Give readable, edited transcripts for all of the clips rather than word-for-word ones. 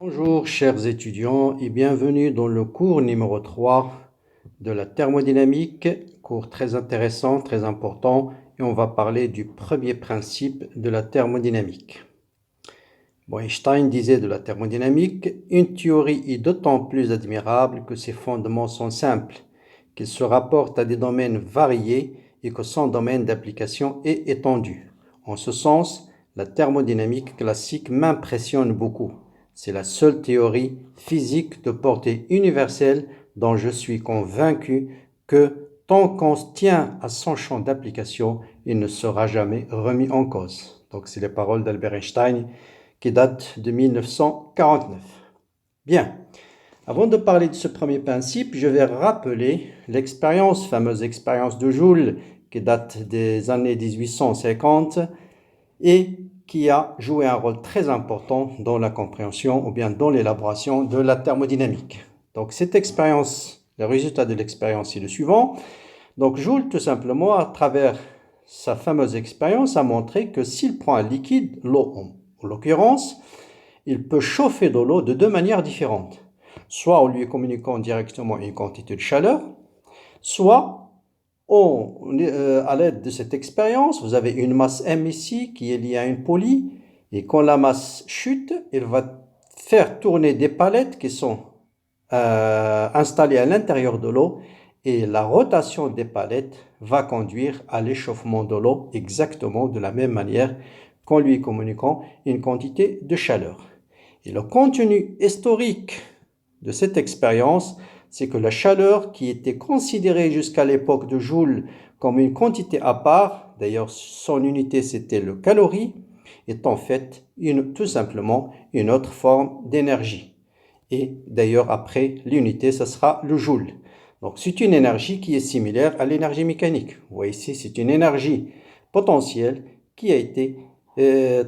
Bonjour chers étudiants et bienvenue dans le cours numéro 3 de la thermodynamique, cours très intéressant, très important, et on va parler du premier principe de la thermodynamique. Einstein disait de la thermodynamique, une théorie est d'autant plus admirable que ses fondements sont simples, qu'il se rapporte à des domaines variés et que son domaine d'application est étendu. En ce sens, la thermodynamique classique m'impressionne beaucoup. C'est la seule théorie physique de portée universelle dont je suis convaincu que tant qu'on tient à son champ d'application, il ne sera jamais remis en cause. Donc c'est les paroles d'Albert Einstein qui datent de 1949. Bien, avant de parler de ce premier principe, je vais rappeler l'expérience, fameuse expérience de Joule, qui date des années 1850 et qui a joué un rôle très important dans la compréhension ou bien dans l'élaboration de la thermodynamique. Donc cette expérience, le résultat de l'expérience est le suivant. Donc Joule, tout simplement, à travers sa fameuse expérience, a montré que s'il prend un liquide, l'eau en l'occurrence, il peut chauffer de l'eau de deux manières différentes. Soit en lui communiquant directement une quantité de chaleur, soit à l'aide de cette expérience, vous avez une masse M ici qui est liée à une poulie, et quand la masse chute, elle va faire tourner des palettes qui sont installées à l'intérieur de l'eau, et la rotation des palettes va conduire à l'échauffement de l'eau exactement de la même manière qu'en lui communiquant une quantité de chaleur. Et le contenu historique de cette expérience, c'est que la chaleur qui était considérée jusqu'à l'époque de Joule comme une quantité à part, d'ailleurs son unité c'était le calorie, est en fait tout simplement une autre forme d'énergie. Et d'ailleurs après l'unité, ça sera le joule. Donc c'est une énergie qui est similaire à l'énergie mécanique. Vous voyez ici, c'est une énergie potentielle qui a été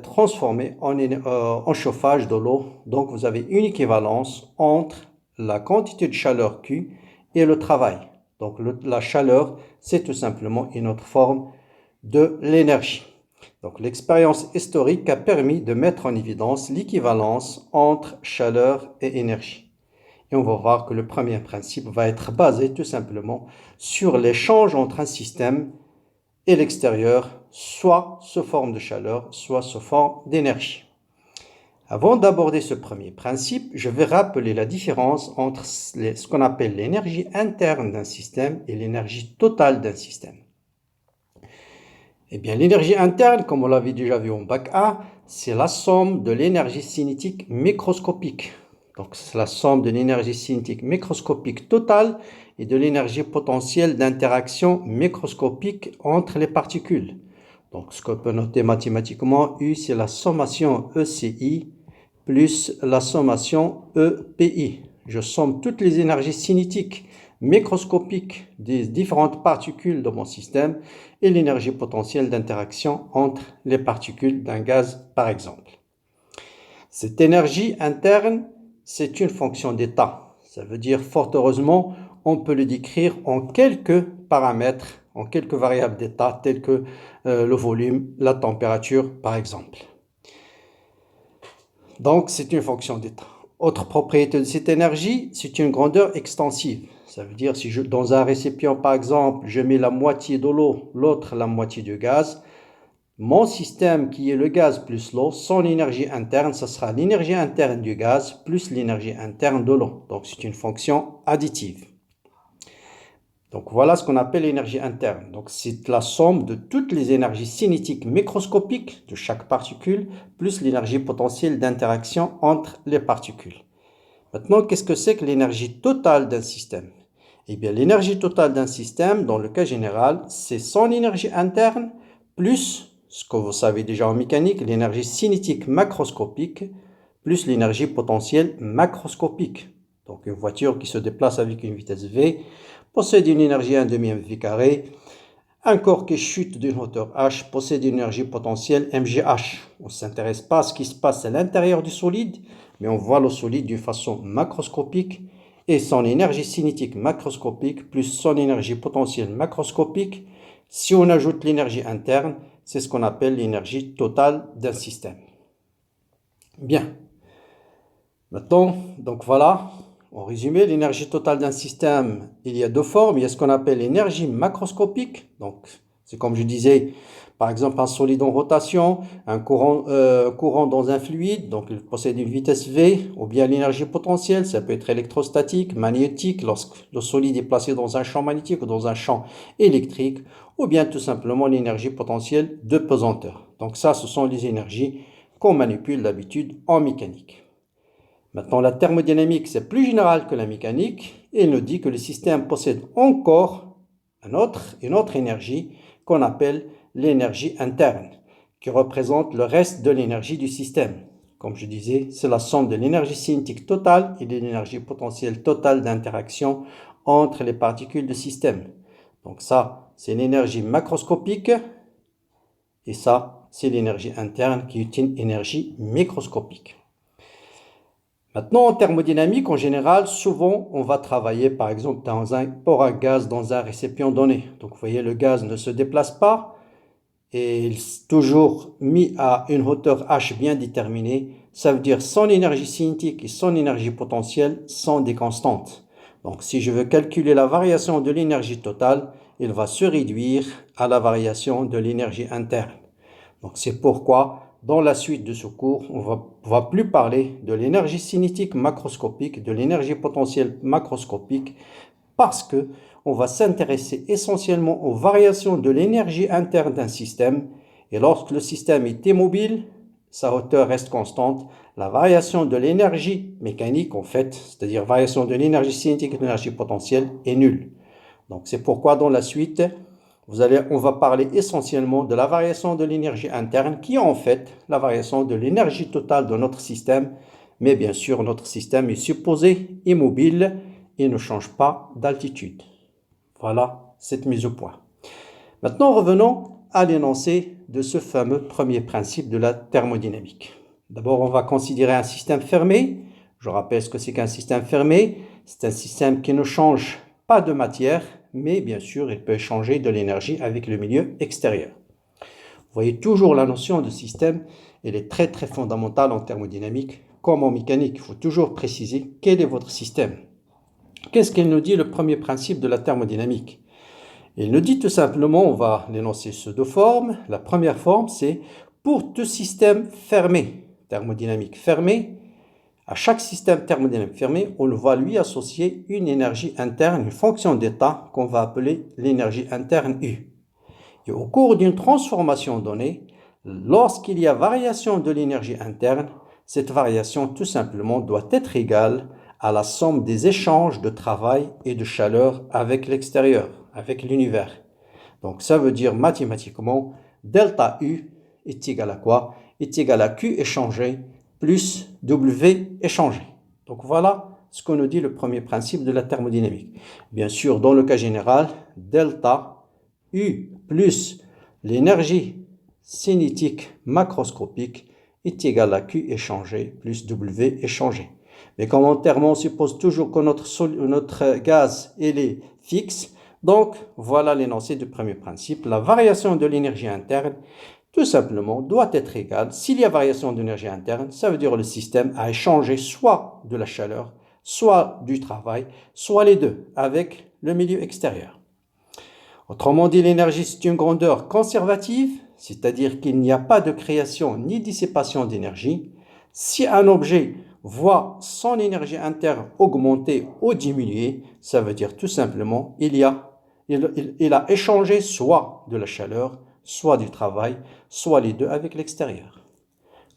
transformée en chauffage de l'eau. Donc vous avez une équivalence entre la quantité de chaleur Q et le travail. Donc la chaleur, c'est tout simplement une autre forme de l'énergie. Donc l'expérience historique a permis de mettre en évidence l'équivalence entre chaleur et énergie. Et on va voir que le premier principe va être basé tout simplement sur l'échange entre un système et l'extérieur, soit sous forme de chaleur, soit sous forme d'énergie. Avant d'aborder ce premier principe, je vais rappeler la différence entre ce qu'on appelle l'énergie interne d'un système et l'énergie totale d'un système. Eh bien, l'énergie interne, comme on l'avait déjà vu en bac A, c'est la somme de l'énergie cinétique microscopique. Donc, c'est la somme de l'énergie cinétique microscopique totale et de l'énergie potentielle d'interaction microscopique entre les particules. Donc, ce qu'on peut noter mathématiquement, U, c'est la sommation ECI plus la sommation EPI. Je somme toutes les énergies cinétiques microscopiques des différentes particules de mon système et l'énergie potentielle d'interaction entre les particules d'un gaz, par exemple. Cette énergie interne, c'est une fonction d'état. Ça veut dire, fort heureusement, on peut le décrire en quelques paramètres, en quelques variables d'état, telles que le volume, la température, par exemple. Donc, c'est une fonction d'état. Autre propriété de cette énergie, c'est une grandeur extensive. Ça veut dire, si dans un récipient, par exemple, je mets la moitié de l'eau, l'autre la moitié du gaz, mon système qui est le gaz plus l'eau, son énergie interne, ce sera l'énergie interne du gaz plus l'énergie interne de l'eau. Donc, c'est une fonction additive. Donc, voilà ce qu'on appelle l'énergie interne. Donc, c'est la somme de toutes les énergies cinétiques microscopiques de chaque particule, plus l'énergie potentielle d'interaction entre les particules. Maintenant, qu'est-ce que c'est que l'énergie totale d'un système? Eh bien, l'énergie totale d'un système, dans le cas général, c'est son énergie interne, plus, ce que vous savez déjà en mécanique, l'énergie cinétique macroscopique, plus l'énergie potentielle macroscopique. Donc, une voiture qui se déplace avec une vitesse V possède une énergie 1 demi mv carré. Un corps qui chute d'une hauteur h possède une énergie potentielle mgh. On ne s'intéresse pas à ce qui se passe à l'intérieur du solide, mais on voit le solide d'une façon macroscopique et son énergie cinétique macroscopique plus son énergie potentielle macroscopique. Si on ajoute l'énergie interne, c'est ce qu'on appelle l'énergie totale d'un système. Bien. Maintenant, donc voilà, en résumé, l'énergie totale d'un système, il y a deux formes. Il y a ce qu'on appelle l'énergie macroscopique. Donc, c'est comme je disais, par exemple, un solide en rotation, un courant dans un fluide, donc il possède une vitesse V, ou bien l'énergie potentielle, ça peut être électrostatique, magnétique, lorsque le solide est placé dans un champ magnétique ou dans un champ électrique, ou bien tout simplement l'énergie potentielle de pesanteur. Donc ça, ce sont les énergies qu'on manipule d'habitude en mécanique. Maintenant, la thermodynamique, c'est plus général que la mécanique, et il nous dit que le système possède encore une autre énergie qu'on appelle l'énergie interne, qui représente le reste de l'énergie du système. Comme je disais, c'est la somme de l'énergie cinétique totale et de l'énergie potentielle totale d'interaction entre les particules du système. Donc ça, c'est l'énergie macroscopique, et ça, c'est l'énergie interne qui est une énergie microscopique. Maintenant, en thermodynamique, en général, souvent, on va travailler, par exemple, pour un gaz dans un récipient donné. Donc, vous voyez, le gaz ne se déplace pas et il est toujours mis à une hauteur H bien déterminée. Ça veut dire son énergie cinétique et son énergie potentielle sont des constantes. Donc, si je veux calculer la variation de l'énergie totale, il va se réduire à la variation de l'énergie interne. Donc, c'est pourquoi, dans la suite de ce cours, on ne va plus parler de l'énergie cinétique macroscopique, de l'énergie potentielle macroscopique, parce que on va s'intéresser essentiellement aux variations de l'énergie interne d'un système. Et lorsque le système est immobile, sa hauteur reste constante. La variation de l'énergie mécanique, en fait, c'est-à-dire variation de l'énergie cinétique et de l'énergie potentielle, est nulle. Donc, c'est pourquoi, dans la suite, on va parler essentiellement de la variation de l'énergie interne, qui est en fait la variation de l'énergie totale de notre système. Mais bien sûr, notre système est supposé immobile et ne change pas d'altitude. Voilà cette mise au point. Maintenant, revenons à l'énoncé de ce fameux premier principe de la thermodynamique. D'abord, on va considérer un système fermé. Je rappelle ce que c'est qu'un système fermé. C'est un système qui ne change pas de matière, mais bien sûr, il peut échanger de l'énergie avec le milieu extérieur. Vous voyez toujours la notion de système, elle est très très fondamentale en thermodynamique comme en mécanique. Il faut toujours préciser quel est votre système. Qu'est-ce qu'il nous dit le premier principe de la thermodynamique? Il nous dit tout simplement, on va l'énoncer sous deux formes. La première forme, c'est pour tout système fermé, thermodynamique fermé. À chaque système thermodynamique fermé, on va lui associer une énergie interne, une fonction d'état qu'on va appeler l'énergie interne U. Et au cours d'une transformation donnée, lorsqu'il y a variation de l'énergie interne, cette variation tout simplement doit être égale à la somme des échanges de travail et de chaleur avec l'extérieur, avec l'univers. Donc ça veut dire mathématiquement, delta U est égal à quoi? Est égal à Q échangé plus W échangé. Donc voilà ce qu'on nous dit le premier principe de la thermodynamique. Bien sûr, dans le cas général, delta U plus l'énergie cinétique macroscopique est égal à Q échangé plus W échangé. Mais commentairement, on suppose toujours que notre gaz est fixe. Donc, voilà l'énoncé du premier principe. La variation de l'énergie interne, tout simplement, doit être égale. S'il y a variation d'énergie interne, ça veut dire que le système a échangé soit de la chaleur, soit du travail, soit les deux, avec le milieu extérieur. Autrement dit, l'énergie, c'est une grandeur conservative, c'est-à-dire qu'il n'y a pas de création ni dissipation d'énergie. Si un objet voit son énergie interne augmenter ou diminuer, ça veut dire tout simplement il a échangé soit de la chaleur, soit du travail, soit les deux avec l'extérieur.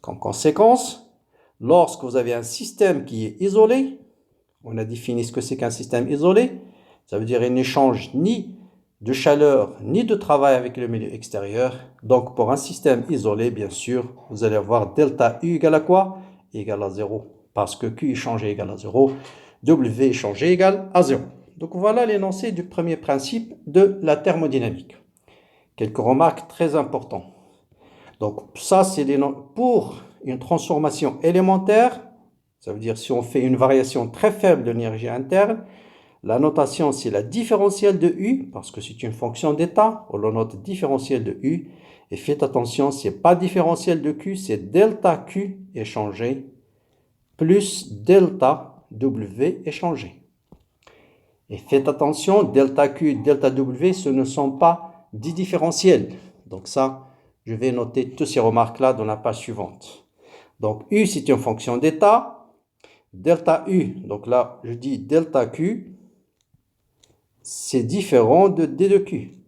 Comme conséquence, lorsque vous avez un système qui est isolé, on a défini ce que c'est qu'un système isolé, ça veut dire qu'il n'échange ni de chaleur ni de travail avec le milieu extérieur. Donc pour un système isolé, bien sûr, vous allez avoir delta U égale à quoi? Égale à 0. Parce que Q échangé égale à 0, W échangé égale à 0. Donc voilà l'énoncé du premier principe de la thermodynamique. Quelques remarques très importantes. Donc ça, c'est pour une transformation élémentaire, ça veut dire si on fait une variation très faible de l'énergie interne, la notation, c'est la différentielle de U, parce que c'est une fonction d'état. On la note différentielle de U. Et faites attention, ce n'est pas différentielle de Q, c'est delta Q échangé plus delta W échangé. Et faites attention, delta Q, delta W, ce ne sont pas des différentiels. Donc ça, je vais noter toutes ces remarques-là dans la page suivante. Donc U, c'est une fonction d'état. Delta U, donc là, je dis delta Q, c'est différent de D de Q.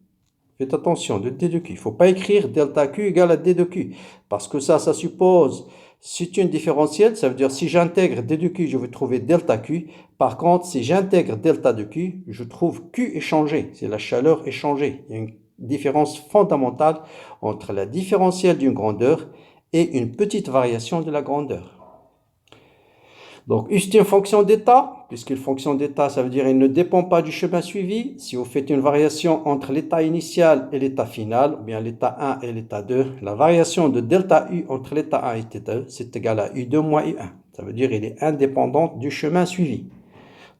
Faites attention, de D de Q. Il ne faut pas écrire delta Q égale à D de Q. Parce que ça suppose, c'est une différentielle, ça veut dire si j'intègre D de Q, je vais trouver delta Q. Par contre, si j'intègre delta de Q, je trouve Q échangé. C'est la chaleur échangée. Il y a une différence fondamentale entre la différentielle d'une grandeur et une petite variation de la grandeur. Donc, U, c'est une fonction d'état, puisqu'une fonction d'état, ça veut dire qu'elle ne dépend pas du chemin suivi. Si vous faites une variation entre l'état initial et l'état final, ou bien l'état 1 et l'état 2, la variation de delta U entre l'état 1 et l'état 2, c'est égal à U2 moins U1. Ça veut dire qu'elle est indépendante du chemin suivi.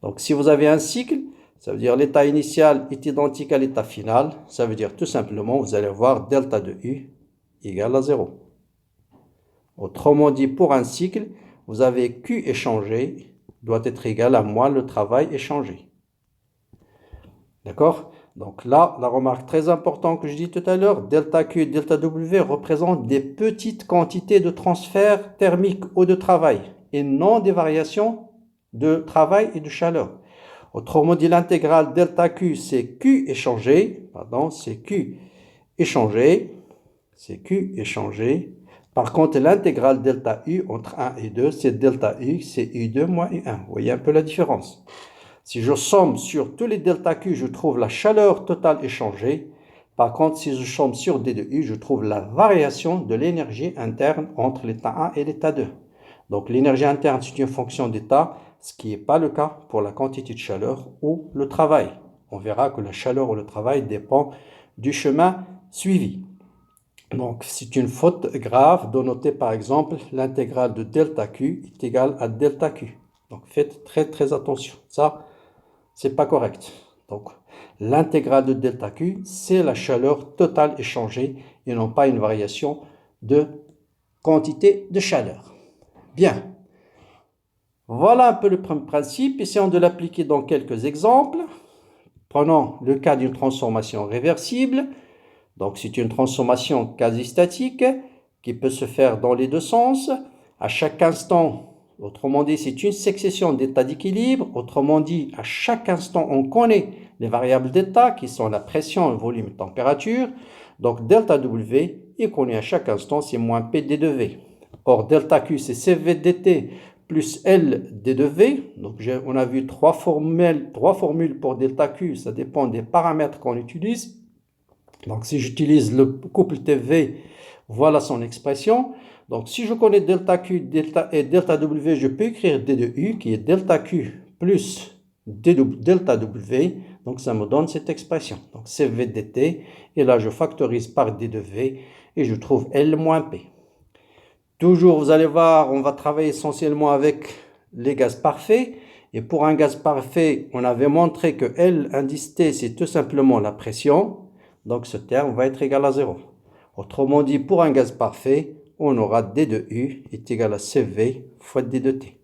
Donc, si vous avez un cycle, ça veut dire l'état initial est identique à l'état final. Ça veut dire tout simplement, vous allez voir delta de U égale à 0. Autrement dit, pour un cycle, vous avez Q échangé doit être égal à moins le travail échangé. D'accord? Donc là, la remarque très importante que je dis tout à l'heure, delta Q et delta W représentent des petites quantités de transfert thermique ou de travail et non des variations de travail et de chaleur. Autrement dit, l'intégrale delta Q, c'est Q échangé, c'est Q échangé, Par contre, l'intégrale delta U entre 1 et 2, c'est delta U, c'est U2 moins U1. Vous voyez un peu la différence. Si je somme sur tous les delta Q, je trouve la chaleur totale échangée. Par contre, si je somme sur D de U, je trouve la variation de l'énergie interne entre l'état 1 et l'état 2. Donc l'énergie interne, c'est une fonction d'état, ce qui n'est pas le cas pour la quantité de chaleur ou le travail. On verra que la chaleur ou le travail dépend du chemin suivi. Donc, c'est une faute grave de noter par exemple l'intégrale de delta Q est égale à delta Q. Donc, faites très attention. Ça, c'est pas correct. Donc, l'intégrale de delta Q, c'est la chaleur totale échangée et non pas une variation de quantité de chaleur. Bien. Voilà un peu le premier principe. Essayons de l'appliquer dans quelques exemples. Prenons le cas d'une transformation réversible. Donc, c'est une transformation quasi-statique qui peut se faire dans les deux sens. À chaque instant, autrement dit, c'est une succession d'états d'équilibre. Autrement dit, à chaque instant, on connaît les variables d'état qui sont la pression, le volume et la température. Donc, delta W est connu à chaque instant, c'est moins P d de V. Or, delta Q, c'est CV dt plus L d de V. Donc, on a vu trois formules pour delta Q. Ça dépend des paramètres qu'on utilise. Donc, si j'utilise le couple TV, voilà son expression. Donc, si je connais delta Q et delta W, je peux écrire D de U qui est delta Q plus delta W. Donc, ça me donne cette expression. Donc, CV dt. Et là, je factorise par D de V et je trouve L moins P. Toujours, vous allez voir, on va travailler essentiellement avec les gaz parfaits. Et pour un gaz parfait, on avait montré que L indice T, c'est tout simplement la pression. Donc, ce terme va être égal à 0. Autrement dit, pour un gaz parfait, on aura D de U est égal à CV fois D de T.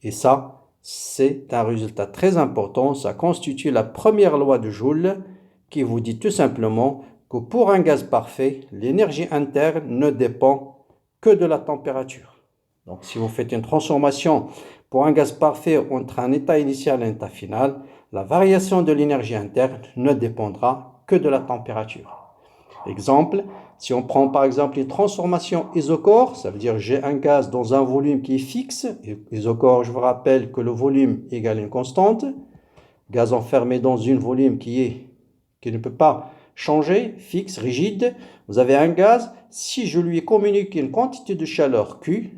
Et ça, c'est un résultat très important. Ça constitue la première loi de Joule qui vous dit tout simplement que pour un gaz parfait, l'énergie interne ne dépend que de la température. Donc, si vous faites une transformation pour un gaz parfait entre un état initial et un état final, la variation de l'énergie interne ne dépendra que de la température. Exemple, si on prend par exemple une transformation isochore, ça veut dire j'ai un gaz dans un volume qui est fixe. Isochore, je vous rappelle que le volume égale une constante. Gaz enfermé dans un volume qui ne peut pas changer, fixe, rigide. Vous avez un gaz, si je lui communique une quantité de chaleur Q,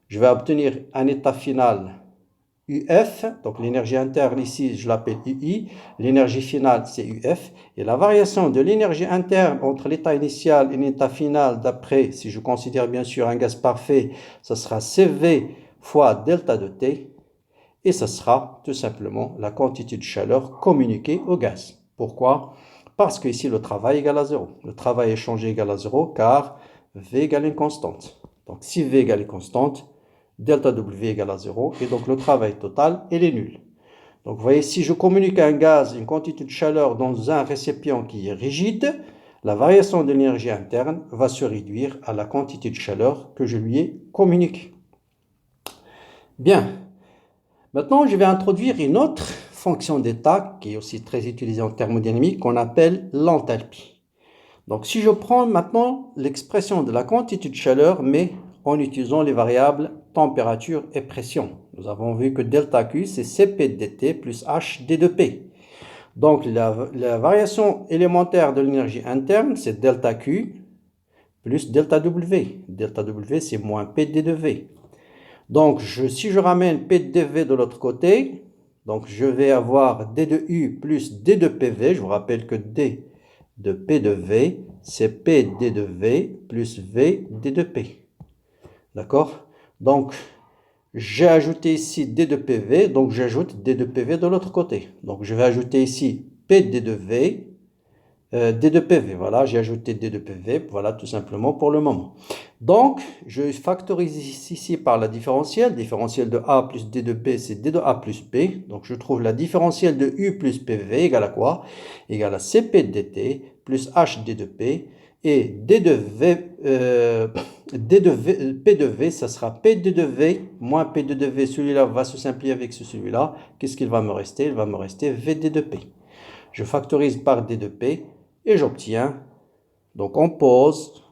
je vais obtenir un état final UF, donc l'énergie interne ici, je l'appelle UI, l'énergie finale c'est UF, et la variation de l'énergie interne entre l'état initial et l'état final d'après, si je considère bien sûr un gaz parfait, ce sera CV fois delta de T, et ce sera tout simplement la quantité de chaleur communiquée au gaz. Pourquoi? Parce que ici le travail égale à 0. Le travail échangé égale à 0 car V égale une constante. Donc si V égale une constante, delta W égale à 0, et donc le travail total, il est nul. Donc vous voyez, si je communique un gaz, une quantité de chaleur dans un récipient qui est rigide, la variation de l'énergie interne va se réduire à la quantité de chaleur que je lui ai communiquée. Bien. Maintenant, je vais introduire une autre fonction d'état qui est aussi très utilisée en thermodynamique qu'on appelle l'enthalpie. Donc, si je prends maintenant l'expression de la quantité de chaleur, mais en utilisant les variables température et pression. Nous avons vu que delta Q, c'est Cp dt plus H d de P. Donc, la variation élémentaire de l'énergie interne, c'est delta Q plus delta W. Delta W, c'est moins P d de V. Donc, si je ramène P de V de l'autre côté, donc je vais avoir D de U plus D de PV. Je vous rappelle que D de P de V, c'est P D de V plus V D de P. D'accord? Donc, j'ai ajouté ici D de PV, donc j'ajoute D de PV de l'autre côté. Donc, je vais ajouter ici P D de V, D de PV. Voilà, j'ai ajouté D de PV, voilà, tout simplement pour le moment. Donc, je factorise ici par la différentielle. Différentielle de A plus D de B, c'est D de A plus B. Donc, je trouve la différentielle de U plus PV égale à quoi? Égale à CP de dt plus HD de P. Et D de V, P de V, ça sera P D de V moins P D de V. Celui-là va se simplifier avec celui-là. Qu'est-ce qu'il va me rester? Il va me rester VD de P. Je factorise par D de P et j'obtiens, donc on pose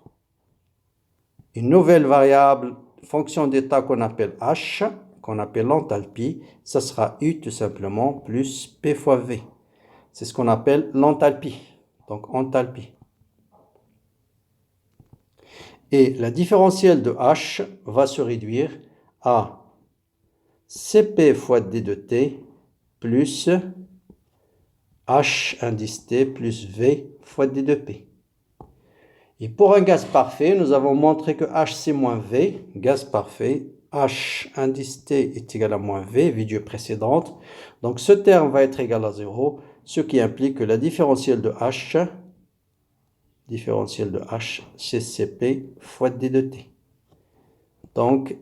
une nouvelle variable, fonction d'état qu'on appelle H, qu'on appelle l'enthalpie. Ça sera U tout simplement plus P fois V. C'est ce qu'on appelle l'enthalpie. Donc enthalpie. Et la différentielle de H va se réduire à Cp fois D de T plus H indice T plus V fois D de P. Et pour un gaz parfait, nous avons montré que H c'est moins V, gaz parfait, H indice T est égal à moins V, vidéo précédente. Donc ce terme va être égal à 0, ce qui implique que la différentielle de H, c'est Cp fois D de T. Donc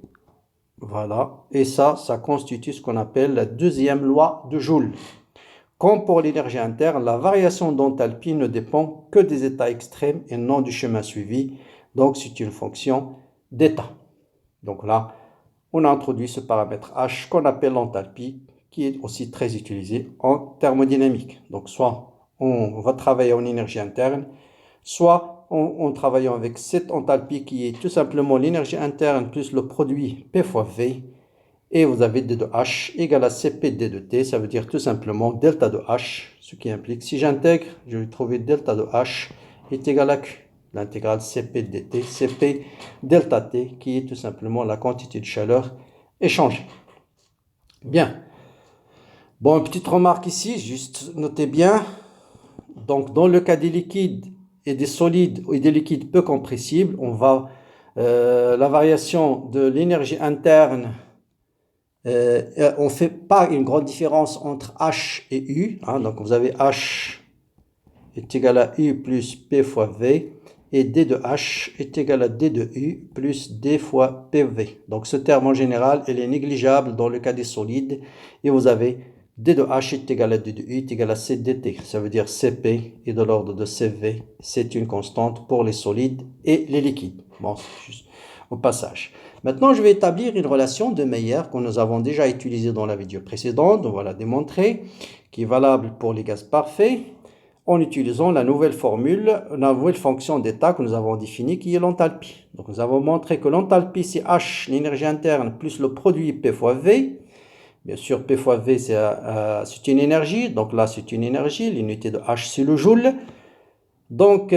voilà, et ça constitue ce qu'on appelle la deuxième loi de Joule. Comme pour l'énergie interne, la variation d'enthalpie ne dépend que des états extrêmes et non du chemin suivi. Donc, c'est une fonction d'état. Donc là, on a introduit ce paramètre H qu'on appelle l'enthalpie, qui est aussi très utilisé en thermodynamique. Donc, soit on va travailler en énergie interne, soit en travaillant avec cette enthalpie qui est tout simplement l'énergie interne plus le produit P fois V. Et vous avez D de H égale à Cp D de T, ça veut dire tout simplement delta de H, ce qui implique, si j'intègre, je vais trouver delta de H est égal à Q, l'intégrale Cp dt, Cp delta T, qui est tout simplement la quantité de chaleur échangée. Bien. Bon, une petite remarque ici, juste notez bien. Donc, dans le cas des liquides et des solides et des liquides peu compressibles, on va, la variation de l'énergie interne, on ne fait pas une grande différence entre H et U. Hein, donc vous avez H est égal à U plus P fois V. Et D de H est égal à D de U plus D fois PV. Donc ce terme en général, il est négligeable dans le cas des solides. Et vous avez D de H est égal à D de U est égal à C dt. Ça veut dire Cp est de l'ordre de Cv. C'est une constante pour les solides et les liquides. Bon, c'est juste au passage. Maintenant, je vais établir une relation de Mayer que nous avons déjà utilisée dans la vidéo précédente. On va la démontrer, qui est valable pour les gaz parfaits, en utilisant la nouvelle formule, la nouvelle fonction d'état que nous avons définie, qui est l'enthalpie. Donc, nous avons montré que l'enthalpie, c'est H, l'énergie interne, plus le produit P fois V. Bien sûr, P fois V, c'est une énergie. Donc là, c'est une énergie. L'unité de H, c'est le joule. Donc,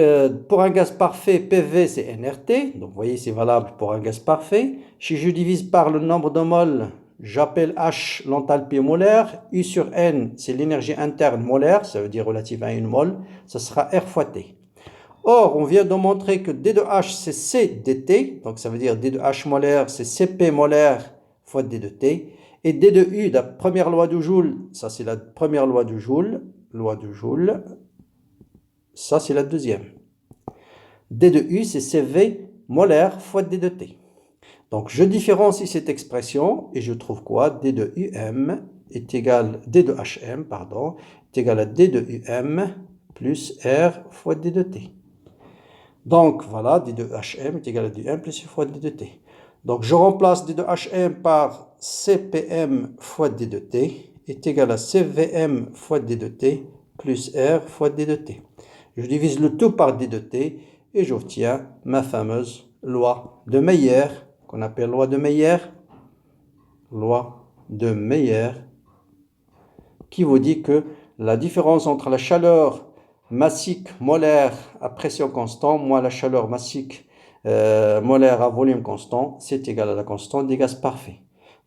pour un gaz parfait, PV, c'est nRT. Donc, vous voyez, c'est valable pour un gaz parfait. Si je divise par le nombre de moles, j'appelle H l'enthalpie molaire. U sur N, c'est l'énergie interne molaire. Ça veut dire relative à une mole. Ça sera R fois T. Or, on vient de montrer que D de H, c'est C dt. Donc, ça veut dire D de H molaire, c'est Cp molaire fois D de T. Et D de U, la première loi de Joule, ça c'est la première loi de Joule. Loi de Joule. Ça, c'est la deuxième. D de U, c'est Cv molaire fois D de T. Donc, je différencie cette expression et je trouve quoi? D de UM est égal, D de HM, pardon, est égal à D de UM plus R fois D de T. Donc, voilà, D de HM est égal à D de UM plus R fois D de T. Donc, je remplace D de HM par CPM fois D de T est égal à CVM fois D de T plus R fois D de T. Je divise le tout par D de T et j'obtiens ma fameuse loi de Meyer, qu'on appelle loi de Meyer, qui vous dit que la différence entre la chaleur massique molaire à pression constante moins la chaleur massique molaire à volume constant, c'est égal à la constante des gaz parfaits.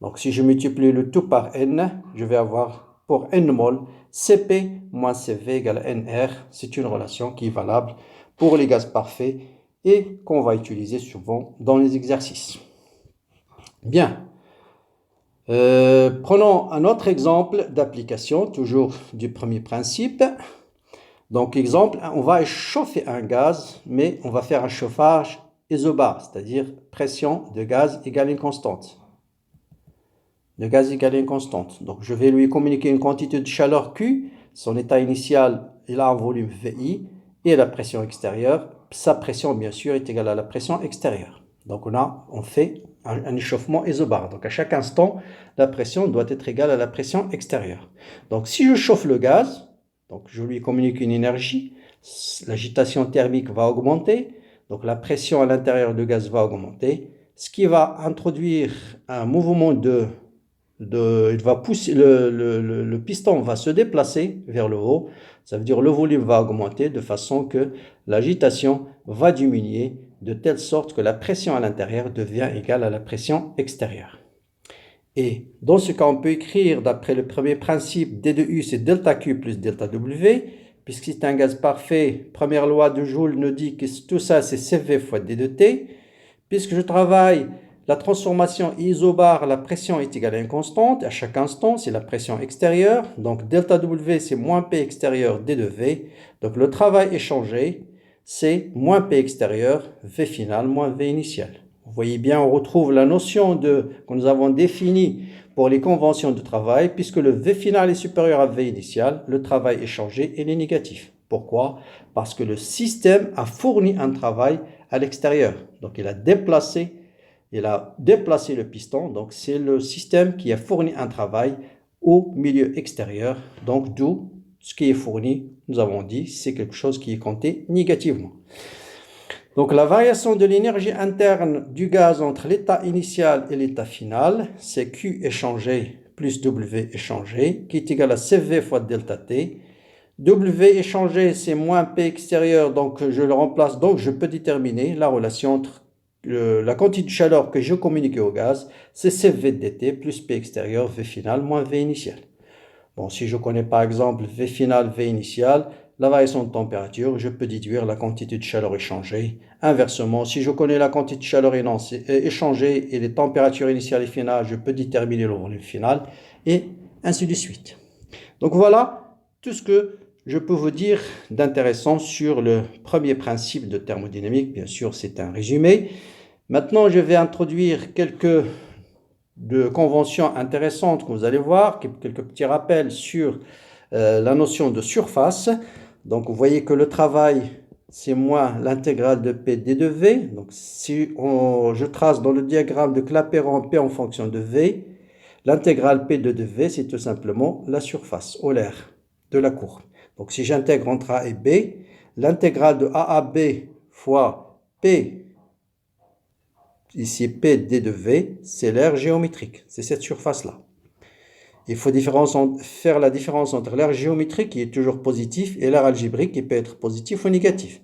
Donc si je multiplie le tout par N, je vais avoir pour N mol Cp moins Cv égale à Nr. C'est une relation qui est valable pour les gaz parfaits et qu'on va utiliser souvent dans les exercices. Bien. Prenons un autre exemple d'application, toujours du premier principe. Donc, exemple, on va chauffer un gaz, mais on va faire un chauffage isobar, c'est-à-dire pression de gaz égale une constante. Donc, je vais lui communiquer une quantité de chaleur Q, son état initial, il a un volume VI, et la pression extérieure, sa pression, bien sûr, est égale à la pression extérieure. Donc, on fait un échauffement isobar. Donc, à chaque instant, la pression doit être égale à la pression extérieure. Donc, si je chauffe le gaz, donc je lui communique une énergie, l'agitation thermique va augmenter, donc la pression à l'intérieur du gaz va augmenter, ce qui va introduire un mouvement il va pousser, le piston va se déplacer vers le haut, ça veut dire le volume va augmenter de façon que l'agitation va diminuer de telle sorte que la pression à l'intérieur devient égale à la pression extérieure. Et dans ce cas, on peut écrire d'après le premier principe, D de U c'est delta Q plus delta W, puisque c'est un gaz parfait, première loi de Joule nous dit que tout ça c'est CV fois D de T, puisque je travaille la transformation isobar, la pression est égale à une constante, à chaque instant c'est la pression extérieure, donc delta W c'est moins P extérieur D de V, donc le travail échangé c'est moins P extérieur, V final moins V initial. Vous voyez bien, on retrouve la notion que nous avons définie pour les conventions de travail, puisque le V final est supérieur à V initial, le travail échangé est négatif. Pourquoi? Parce que le système a fourni un travail à l'extérieur. Donc il a déplacé le piston, donc c'est le système qui a fourni un travail au milieu extérieur, donc d'où ce qui est fourni, nous avons dit, c'est quelque chose qui est compté négativement. Donc la variation de l'énergie interne du gaz entre l'état initial et l'état final, c'est Q échangé plus W échangé, qui est égal à CV fois delta T. W échangé, c'est moins P extérieur, donc je le remplace, donc je peux déterminer la relation entre la quantité de chaleur que je communique au gaz, c'est CV dt plus P extérieur, V final moins V initial. Bon, si je connais par exemple V final, V initial, la variation de température, je peux déduire la quantité de chaleur échangée. Inversement, si je connais la quantité de chaleur échangée et les températures initiales et finales, je peux déterminer le volume final et ainsi de suite. Donc voilà tout ce que je peux vous dire d'intéressant sur le premier principe de thermodynamique. Bien sûr, c'est un résumé. Maintenant, je vais introduire quelques conventions intéressantes que vous allez voir, quelques petits rappels sur la notion de surface. Donc, vous voyez que le travail, c'est moins l'intégrale de P d de V. Donc, si je trace dans le diagramme de Clapeyron P en fonction de V, l'intégrale P de V, c'est tout simplement la surface olaire de la courbe. Donc, si j'intègre entre A et B, l'intégrale de A à B fois P, ici P d de V, c'est l'aire géométrique. C'est cette surface-là. Il faut faire la différence entre l'aire géométrique qui est toujours positif et l'aire algébrique qui peut être positif ou négatif.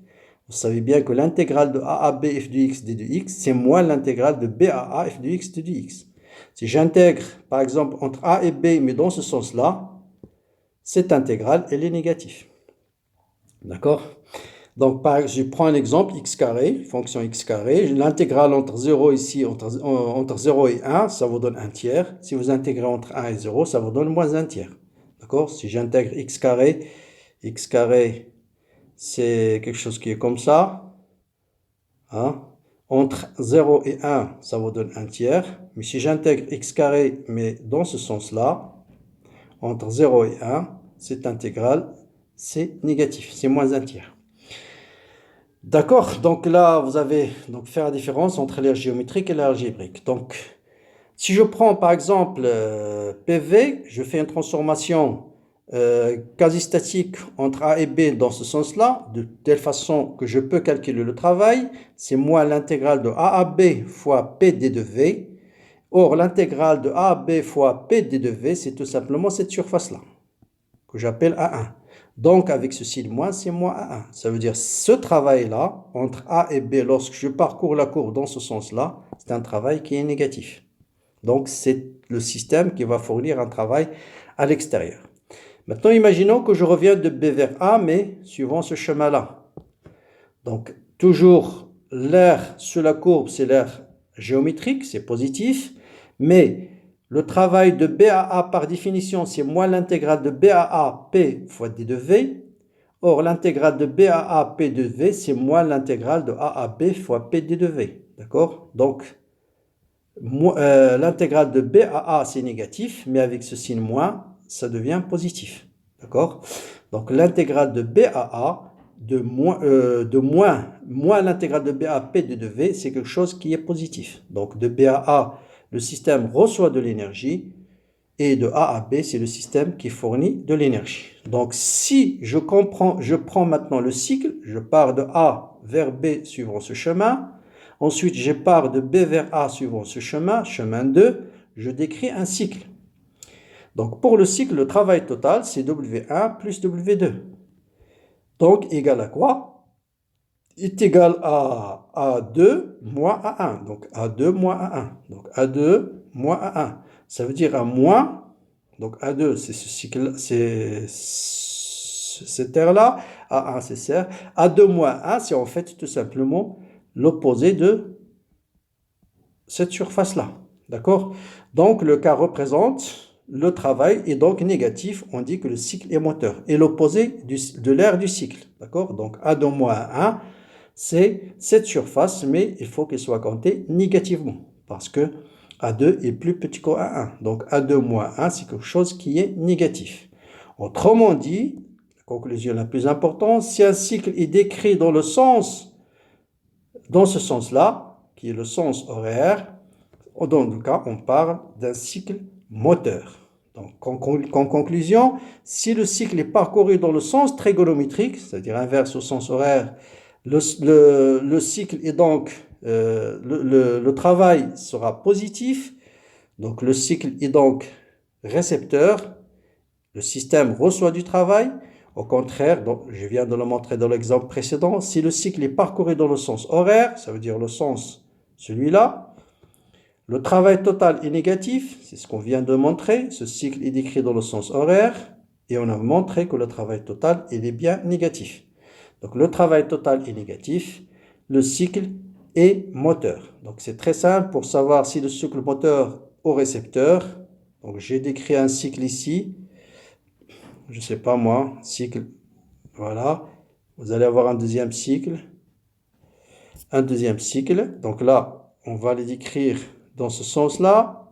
Vous savez bien que l'intégrale de A à B f de x d de x, c'est moins l'intégrale de B à A f de x d de x. Si j'intègre, par exemple, entre A et B, mais dans ce sens-là, cette intégrale, elle est négative. D'accord? Donc, je prends un exemple, x carré, fonction x carré. L'intégrale entre 0 ici, entre 0 et 1, ça vous donne 1 tiers. Si vous intégrez entre 1 et 0, ça vous donne moins 1 tiers. D'accord? Si j'intègre x carré, c'est quelque chose qui est comme ça. Hein? Entre 0 et 1, ça vous donne 1 tiers. Mais si j'intègre x carré, mais dans ce sens-là, entre 0 et 1, cette intégrale, c'est négatif, c'est moins 1 tiers. D'accord, donc là, vous avez donc faire la différence entre l'aire géométrique et l'aire algébrique. Donc, si je prends par exemple PV, je fais une transformation quasi-statique entre A et B dans ce sens-là, de telle façon que je peux calculer le travail, c'est moins l'intégrale de A à B fois P d de V. Or, l'intégrale de A à B fois P d de V, c'est tout simplement cette surface-là, que j'appelle A1. Donc, avec ce signe moins, c'est moins A1. Ça veut dire ce travail-là, entre A et B, lorsque je parcours la courbe dans ce sens-là, c'est un travail qui est négatif. Donc, c'est le système qui va fournir un travail à l'extérieur. Maintenant, imaginons que je reviens de B vers A, mais suivant ce chemin-là. Donc, toujours l'aire sur la courbe, c'est l'aire géométrique, c'est positif, mais le travail de B à A, par définition, c'est moins l'intégrale de B à A, P fois D de V. Or, l'intégrale de B à A, P de V, c'est moins l'intégrale de A à B fois P D de V. D'accord? Donc, l'intégrale de B à A, c'est négatif, mais avec ce signe moins, ça devient positif. D'accord? Donc, l'intégrale de B à A, moins l'intégrale de B à P de V, c'est quelque chose qui est positif. Donc, de B à A, le système reçoit de l'énergie, et de A à B, c'est le système qui fournit de l'énergie. Donc, si je prends maintenant le cycle, je pars de A vers B suivant ce chemin. Ensuite, je pars de B vers A suivant ce chemin, chemin 2. Je décris un cycle. Donc, pour le cycle, le travail total, c'est W1 plus W2. Donc, égal à quoi? Est égal à A2 moins A1. Donc, A2 moins A1. Donc, A2 moins A1. Ça veut dire un moins. Donc, A2, c'est ce cycle, c'est cette terre-là. A1, c'est ça. A2 moins 1, c'est en fait tout simplement l'opposé de cette surface-là. D'accord? Donc, le cas représente le travail est donc négatif. On dit que le cycle est moteur. Et l'opposé de l'aire du cycle. D'accord? Donc, A2 moins 1, c'est cette surface, mais il faut qu'elle soit comptée négativement. Parce que A2 est plus petit qu'A1. Donc, A2 moins 1, c'est quelque chose qui est négatif. Autrement dit, la conclusion la plus importante, si un cycle est décrit dans ce sens-là, qui est le sens horaire, dans le cas, on parle d'un cycle moteur. Donc, en conclusion, si le cycle est parcouru dans le sens trigonométrique, c'est-à-dire inverse au sens horaire, le cycle est donc, le travail sera positif. Donc, le cycle est donc récepteur. Le système reçoit du travail. Au contraire, donc, je viens de le montrer dans l'exemple précédent, si le cycle est parcouru dans le sens horaire, ça veut dire le sens celui-là, le travail total est négatif, c'est ce qu'on vient de montrer. Ce cycle est décrit dans le sens horaire et on a montré que le travail total il est bien négatif. Donc le travail total est négatif, le cycle est moteur. Donc c'est très simple pour savoir si le cycle moteur au récepteur. Donc j'ai décrit un cycle ici, je ne sais pas moi, cycle, voilà. Vous allez avoir un deuxième cycle. Donc là, on va les décrire dans ce sens-là.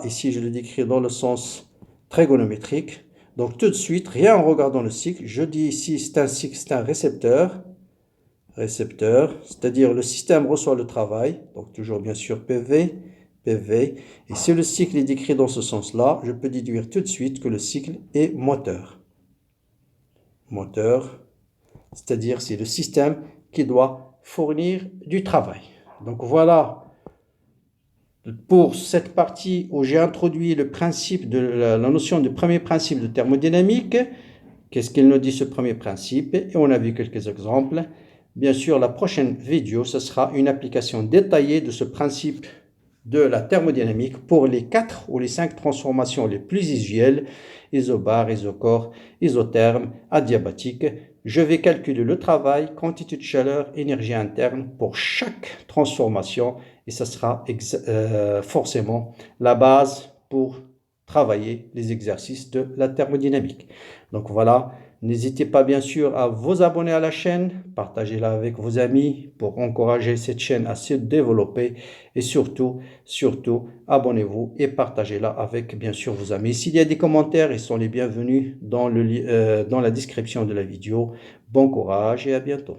Ici, je le décris dans le sens trigonométrique. Donc, tout de suite, rien en regardant le cycle, je dis ici, c'est un cycle, c'est un récepteur. C'est-à-dire le système reçoit le travail. Donc, toujours bien sûr PV. Et si le cycle est décrit dans ce sens-là, je peux déduire tout de suite que le cycle est moteur. C'est-à-dire c'est le système qui doit fournir du travail. Donc voilà pour cette partie où j'ai introduit le principe de la notion du premier principe de thermodynamique. Qu'est-ce qu'il nous dit ce premier principe? Et on a vu quelques exemples. Bien sûr, la prochaine vidéo, ce sera une application détaillée de ce principe de la thermodynamique pour les 4 ou les 5 transformations les plus usuelles, isobar, isocore, isotherme, adiabatique. Je vais calculer le travail, quantité de chaleur, énergie interne pour chaque transformation et ça sera forcément la base pour travailler les exercices de la thermodynamique. Donc voilà, N'hésitez pas bien sûr à vous abonner à la chaîne, partagez-la avec vos amis pour encourager cette chaîne à se développer et surtout, abonnez-vous et partagez-la avec bien sûr vos amis. S'il y a des commentaires, ils sont les bienvenus dans la description de la vidéo. Bon courage et à bientôt.